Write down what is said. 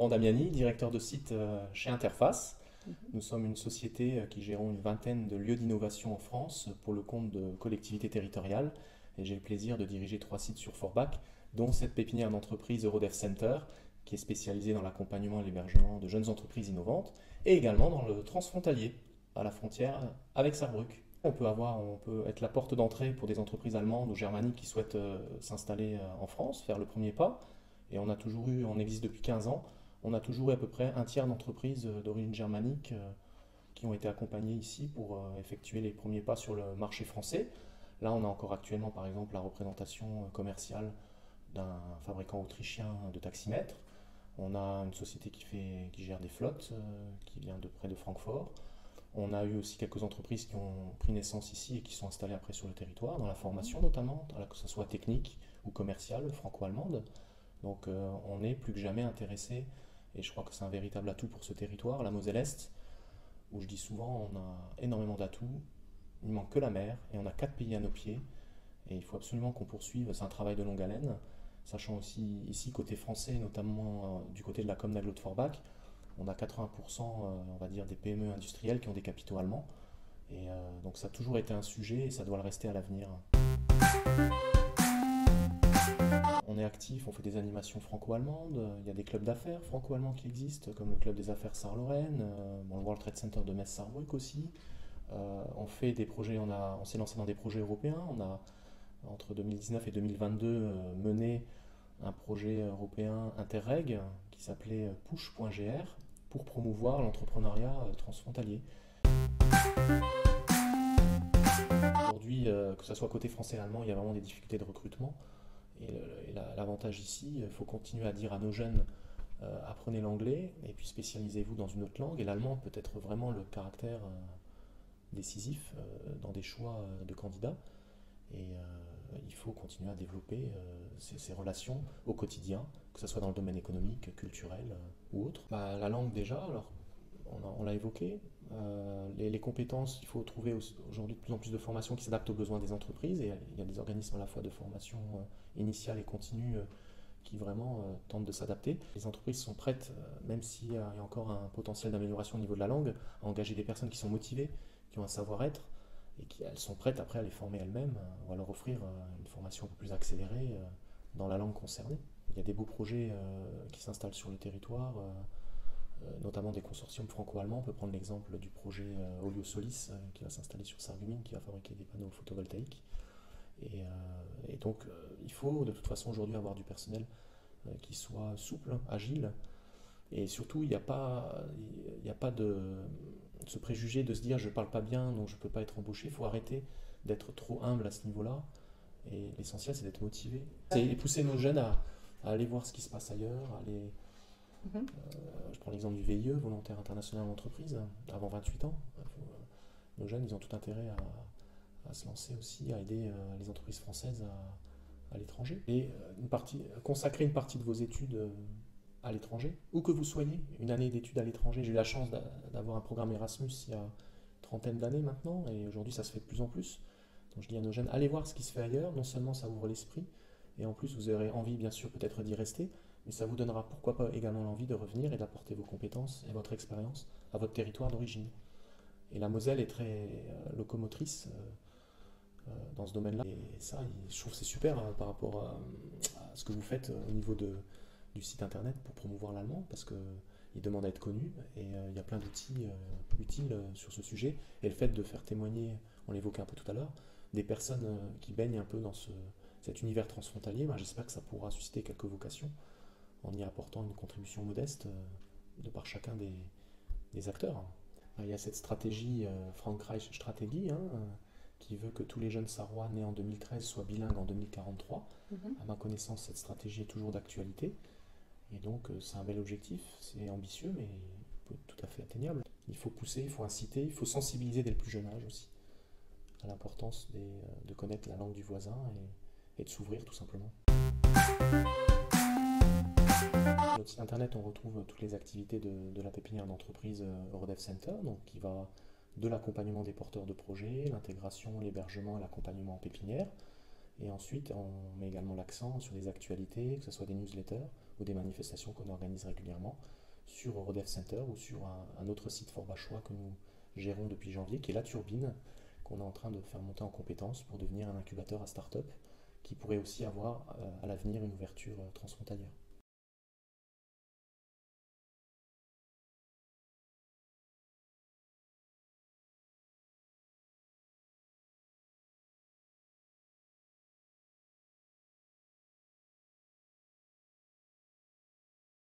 Laurent Damiani, directeur de site chez Interface. Nous sommes une société qui gérons une vingtaine de lieux d'innovation en France pour le compte de collectivités territoriales. Et j'ai le plaisir de diriger 3 sites sur Forbach, dont cette pépinière d'entreprise Eurodev Center, qui est spécialisée dans l'accompagnement et l'hébergement de jeunes entreprises innovantes, et également dans le transfrontalier, à la frontière avec Sarrebruck. On peut être la porte d'entrée pour des entreprises allemandes ou germaniques qui souhaitent s'installer en France, faire le premier pas. Et on existe depuis 15 ans, on a toujours eu à peu près un tiers d'entreprises d'origine germanique qui ont été accompagnées ici pour effectuer les premiers pas sur le marché français. Là, on a encore actuellement, par exemple, la représentation commerciale d'un fabricant autrichien de taximètres. On a une société qui gère des flottes, qui vient de près de Francfort. On a eu aussi quelques entreprises qui ont pris naissance ici et qui sont installées après sur le territoire, dans la formation notamment, que ce soit technique ou commerciale, franco-allemande. Donc on est plus que jamais intéressé, et je crois que c'est un véritable atout pour ce territoire, la Moselle-Est, où je dis souvent on a énormément d'atouts, il ne manque que la mer, et on a 4 pays à nos pieds, et il faut absolument qu'on poursuive, c'est un travail de longue haleine, sachant aussi ici, côté français, notamment du côté de la com d'Aglo de Forbach, on a 80% on va dire, des PME industrielles qui ont des capitaux allemands, et donc ça a toujours été un sujet, et ça doit le rester à l'avenir. On est actif, on fait des animations franco-allemandes, il y a des clubs d'affaires franco-allemands qui existent, comme le club des affaires Sarre-Lorraine, le World Trade Center de Metz-Sarrebruck aussi. On fait des projets, on s'est lancé dans des projets européens, on a entre 2019 et 2022 mené un projet européen Interreg qui s'appelait push.gr pour promouvoir l'entrepreneuriat transfrontalier. Aujourd'hui, que ce soit côté français et allemand, il y a vraiment des difficultés de recrutement. Et l'avantage ici, il faut continuer à dire à nos jeunes apprenez l'anglais et puis spécialisez-vous dans une autre langue. Et l'allemand peut être vraiment le caractère décisif dans des choix de candidats. Et il faut continuer à développer ces relations au quotidien, que ce soit dans le domaine économique, culturel ou autre. La langue déjà, alors on l'a évoqué. Les compétences, il faut trouver aujourd'hui de plus en plus de formations qui s'adaptent aux besoins des entreprises, et il y a des organismes à la fois de formation initiale et continue qui vraiment tentent de s'adapter. Les entreprises sont prêtes, même s'il y a encore un potentiel d'amélioration au niveau de la langue, à engager des personnes qui sont motivées, qui ont un savoir-être, et elles sont prêtes après à les former elles-mêmes ou à leur offrir une formation un peu plus accélérée dans la langue concernée. Il y a des beaux projets qui s'installent sur le territoire, notamment des consortiums franco-allemands. On peut prendre l'exemple du projet Oliosolis qui va s'installer sur Sarreguemines, qui va fabriquer des panneaux photovoltaïques. Et donc il faut de toute façon aujourd'hui avoir du personnel qui soit souple, agile, et surtout il n'y a pas de ce préjugé de se dire je ne parle pas bien donc je ne peux pas être embauché. Il faut arrêter d'être trop humble à ce niveau-là, et l'essentiel c'est d'être motivé et pousser nos jeunes à aller voir ce qui se passe ailleurs, à aller je prends l'exemple du VIE, Volontaire International en Entreprise, avant 28 ans. Nos jeunes, ils ont tout intérêt à se lancer aussi, à aider les entreprises françaises à l'étranger. Et consacrer une partie de vos études à l'étranger, où que vous soyez, une année d'études à l'étranger. J'ai eu la chance d'avoir un programme Erasmus il y a une trentaine d'années maintenant, et aujourd'hui ça se fait de plus en plus. Donc je dis à nos jeunes, allez voir ce qui se fait ailleurs, non seulement ça ouvre l'esprit, et en plus vous aurez envie bien sûr peut-être d'y rester, mais ça vous donnera pourquoi pas également l'envie de revenir et d'apporter vos compétences et votre expérience à votre territoire d'origine. Et la Moselle est très locomotrice dans ce domaine-là. Et ça, je trouve que c'est super par rapport à ce que vous faites au niveau du site internet pour promouvoir l'allemand, parce qu'il demande à être connu, et il y a plein d'outils utiles sur ce sujet. Et le fait de faire témoigner, on l'évoquait un peu tout à l'heure, des personnes qui baignent un peu dans cet univers transfrontalier, j'espère que ça pourra susciter quelques vocations en y apportant une contribution modeste de par chacun des acteurs. Il y a cette stratégie Frankreich Strategie qui veut que tous les jeunes Sarrois nés en 2013 soient bilingues en 2043. À ma connaissance, cette stratégie est toujours d'actualité. Et donc, c'est un bel objectif, c'est ambitieux, mais tout à fait atteignable. Il faut pousser, il faut inciter, il faut sensibiliser dès le plus jeune âge aussi à l'importance de connaître la langue du voisin et de s'ouvrir tout simplement. Sur notre site internet, on retrouve toutes les activités de la pépinière d'entreprise Eurodev Center, donc qui va de l'accompagnement des porteurs de projets, l'intégration, l'hébergement et l'accompagnement en pépinière. Et ensuite, on met également l'accent sur des actualités, que ce soit des newsletters ou des manifestations qu'on organise régulièrement sur Eurodev Center ou sur un autre site fort bachois que nous gérons depuis janvier, qui est La Turbine, qu'on est en train de faire monter en compétences pour devenir un incubateur à start-up qui pourrait aussi avoir à l'avenir une ouverture transfrontalière.